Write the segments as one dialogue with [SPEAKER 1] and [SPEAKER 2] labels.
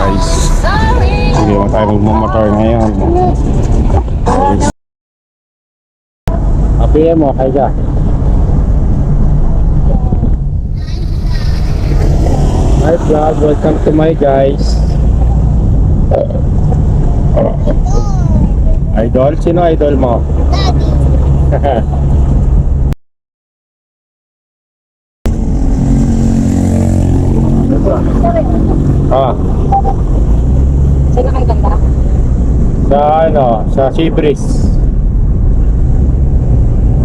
[SPEAKER 1] guys. Hindi mo tayo magmamotor ngayon. Happy mo, kaya ka. Hi vlog, welcome to my guys. Idol? Sino idol mo? Daddy. Ah.
[SPEAKER 2] Saan na kayo ganda?
[SPEAKER 1] Sa ano, sa Seabreeze.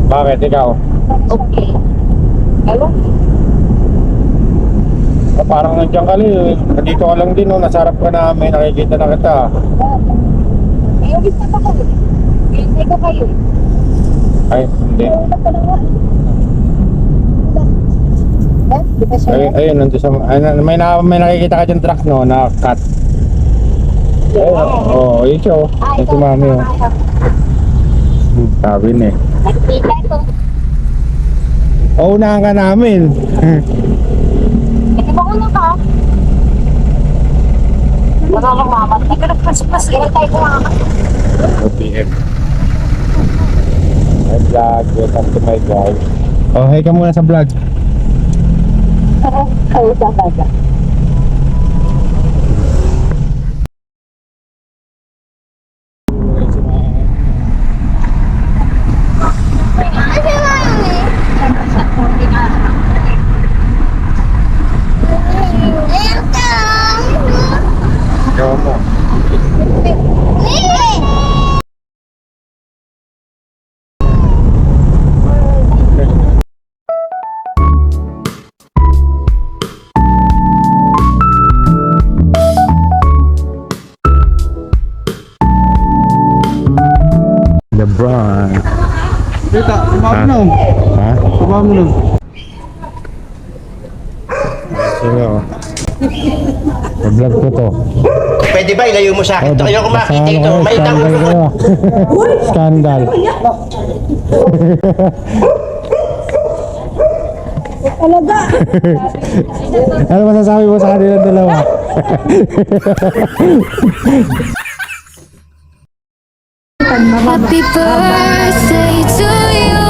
[SPEAKER 1] Bakit ikaw?
[SPEAKER 2] Okay. Hello?
[SPEAKER 1] Parang nandiyan ka rin. Nandito ka lang din, no? Nasarap ka namin. Nakikita na kita.
[SPEAKER 2] May ulit na ako. Hintay ko kayo.
[SPEAKER 1] Ay, hindi. Ayun, nandun sa... May nakikita ka dyan truck, no? Na cut. Oo, yun siya, oh. Yung si mami, oh. Sabi na eh.
[SPEAKER 2] Nakikita ito.
[SPEAKER 1] Unahan ka namin.
[SPEAKER 2] Hindi ba una ka? Wala kang mamat. Nagkakas-pas. Hintay ko mamat.
[SPEAKER 1] OPM. Hi vlog, welcome to my vlog. Oh, hey ka muna sa vlog.
[SPEAKER 2] Oo, saan ka?
[SPEAKER 1] Gawa mo. LeBron.
[SPEAKER 3] Tita, sumama mo na.
[SPEAKER 1] Ha?
[SPEAKER 3] Sumama mo na.
[SPEAKER 1] Sige, oh. Vlog ko to.
[SPEAKER 4] Pwede ba ilayo mo sa akin? Ayoko makita ito. May
[SPEAKER 1] Scandal
[SPEAKER 4] tama.
[SPEAKER 1] kayo. Scandal.
[SPEAKER 2] Talaga.
[SPEAKER 1] Ano masasabi mo sa kanila dalawa?
[SPEAKER 5] Happy birthday to you.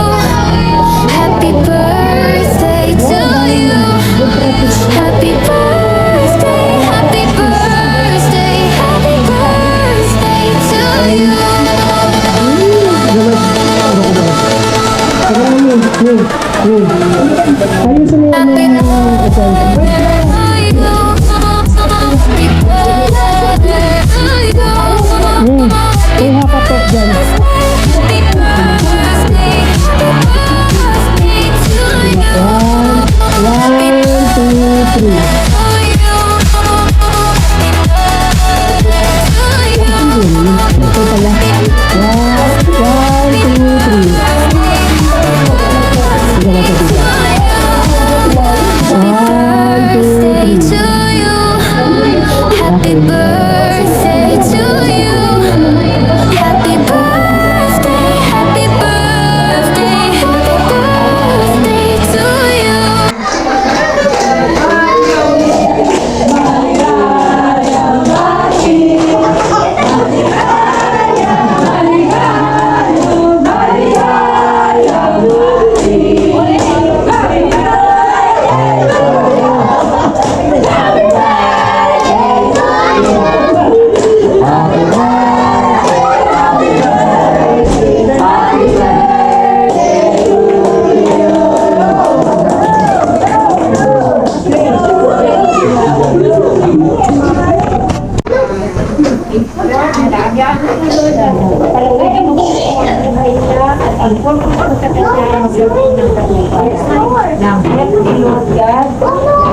[SPEAKER 5] Happy birthday to you. Happy birthday, happy birthday, happy birthday to you. Happy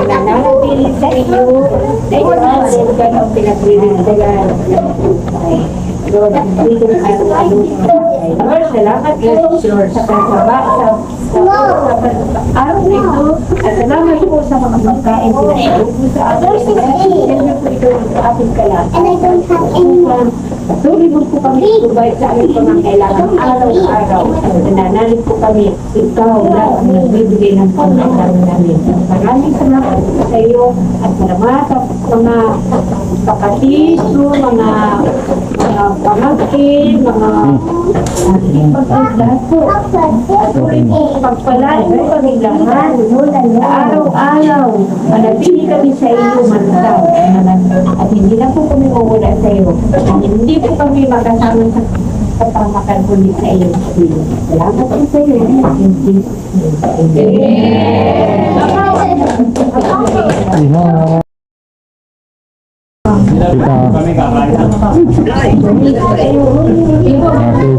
[SPEAKER 2] Nananatiling sa inyo sa inyong ganong pinagbibigayan. Lord, dito ang ayun. Lord, salamat Lord sa kasama sa araw na ito. At salamat po sa mga pagkain pinahilog mo sa atin. Siyempre po ito sa ating kalat.
[SPEAKER 5] And I don't have any.
[SPEAKER 2] Patuloy mo po kami provide sa aming pangangailangan araw-araw. Nananalig po kami, ikaw lang ang nagbibigay ng pangangailangan namin. Maraming salamat sa iyo at salamat sa mga kapatiso, mga pamangkin, mga lahat po. Patuloy po pagpalain ng paglaman sa araw-araw. Manatili kami sa iyo, manatang. At hindi na po kami mawala sa iyo. Hindi po kami magkasama sa kapamakan kundi sa iyo. Salamat po sa iyo. In Jesus' name. Amen.
[SPEAKER 1] Tita.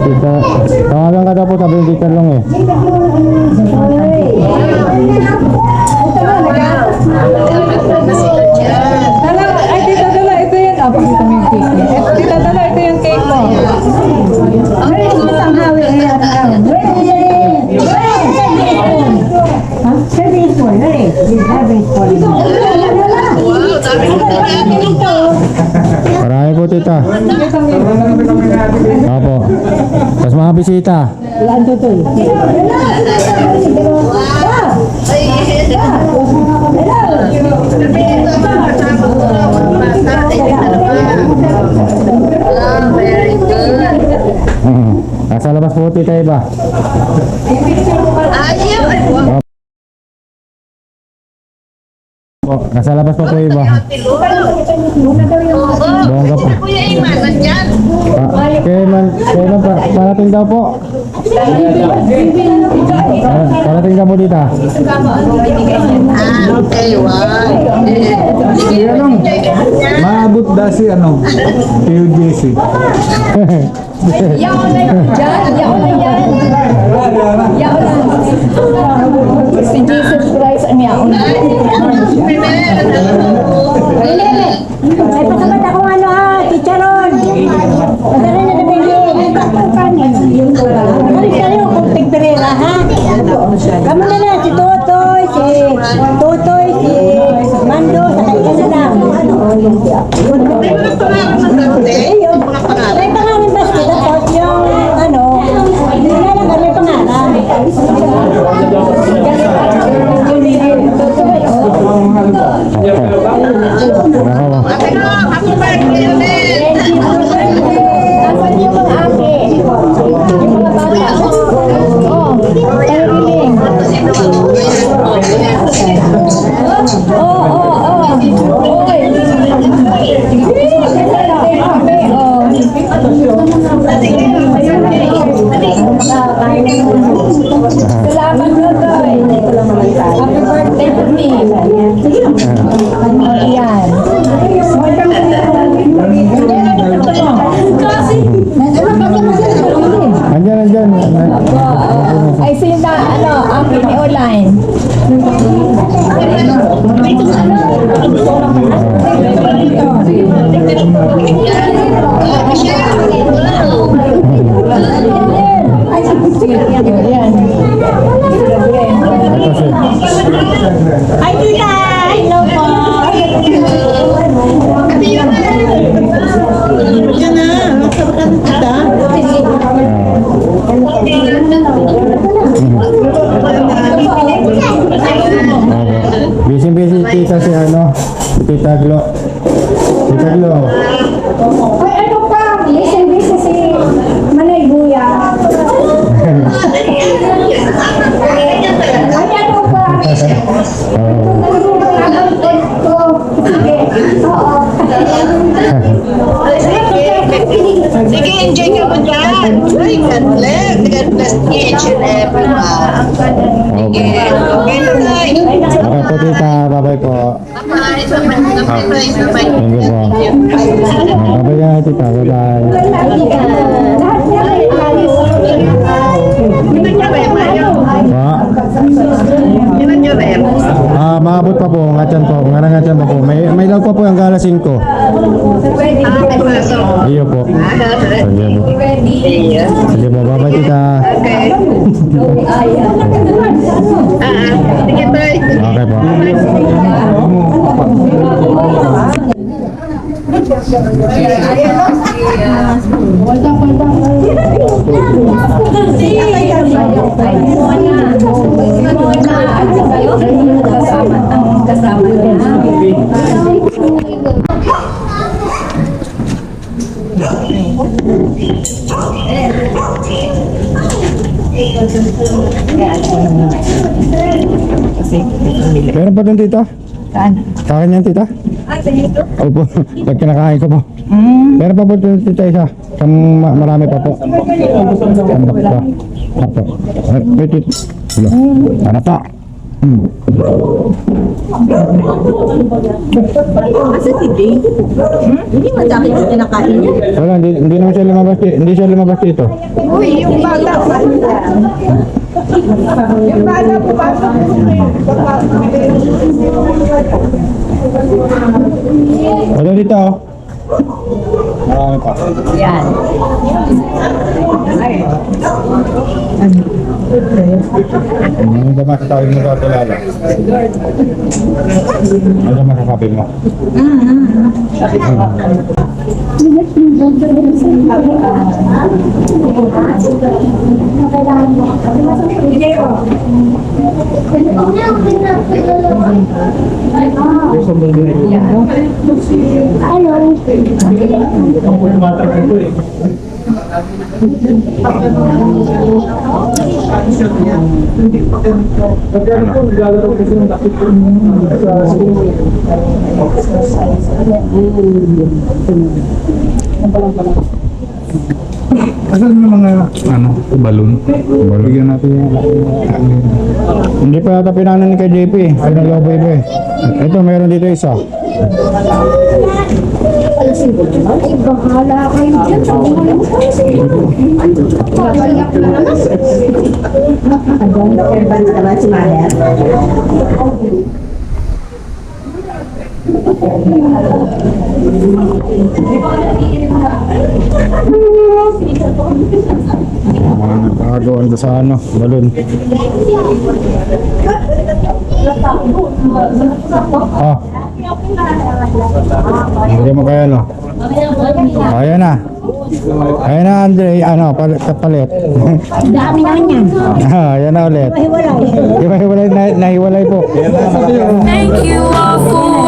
[SPEAKER 1] Tita. Tawagan ka daw po, sabi yung tita lang eh.
[SPEAKER 6] Ay, tita Dala, ito yan. Ah, pakita mo yung cake niya. Tita Dala, ito yung cake mo.
[SPEAKER 1] Marami po tita. Opo. Tapos mga bisita. Nasa labas po tita iba. Po, nasa labas pa po iba. Bongga po. Kailan pa, parating daw po. Parating daw po dita.
[SPEAKER 3] Maabot da si PUJC.
[SPEAKER 6] Yaw na yan. Yaw na yan. Yaw na. Si Jesus Christ ang yaw na.
[SPEAKER 2] Ay, pasabat ako chicharon. Padala na namin yun. Ano siya yung kung tigperera, ha? Kamu na na, si Totoy, si Mando, sa kanya na lang. May pangalan ba siya? Tapos yung, hindi na lang may pangalan.
[SPEAKER 6] Asan yung mga ate? Yung mga bata? Oh, pariling. Salamat Notoy. Happy birthday to me. Ayan.
[SPEAKER 1] Andyan.
[SPEAKER 6] Ay sila, akin ni online.
[SPEAKER 2] Ay, tita! Hello po! Yan na, nagsabakan tita.
[SPEAKER 1] Busy tita si Tita Glo. Tita Glo.
[SPEAKER 2] Ay, ano pa? Busy si Manay Buya. Ay, ano pa?
[SPEAKER 7] Sige, enjoy ka mo dyan. Ay, God bless each and everyone.
[SPEAKER 1] Okay.
[SPEAKER 7] Okay na tayo.
[SPEAKER 1] Okay po tita. Bye-bye po.
[SPEAKER 7] Bye-bye. Bye-bye.
[SPEAKER 1] Thank you po. Bye-bye ka tita. Bye-bye. Pa? maabot pa po, ngatyan po, ngatyan pa po. May law pa po ang gala 5. Iyo po. Sige po. Sige po, babay tita.
[SPEAKER 7] Sige, bye.
[SPEAKER 1] Okay po. Meron pa dun tita? Saan? Sa akin yan tita? Opo, pag kinakain ko po. Meron pa po dun tita isa. Marami pa po. Tambak pa. Apo. Wait. Ano pa?
[SPEAKER 6] Asa si Jay? Hindi man sa akin yung kinakain niya.
[SPEAKER 1] Wala, hindi naman siya lumabas dito. Hindi siya lumabas dito.
[SPEAKER 6] Uy, yung bata. Yung bata po bata.
[SPEAKER 1] Wala dito. Marami pa.
[SPEAKER 6] Yan.
[SPEAKER 1] Ano ba masasabi mo sa tulala? Ano ba masasabi mo?
[SPEAKER 3] Asan yung mga, balon? Bigyan natin yung...
[SPEAKER 1] Hindi pa yata pinanan ni kay JP. Ay, nalobo iba eh. Ito, meron dito isa.
[SPEAKER 2] Ay, bahala kayo dyan. Babalik na naman.
[SPEAKER 6] Advance naman si Mother.
[SPEAKER 1] Mga nakagawan ko sa balon. Ah. Hindi mo kaya no? Kaya na. Kaya na Andre, palit.
[SPEAKER 2] Dami naman yan.
[SPEAKER 1] Yan na ulit. Hiwalay. Nahiwalay po.
[SPEAKER 5] Thank you all for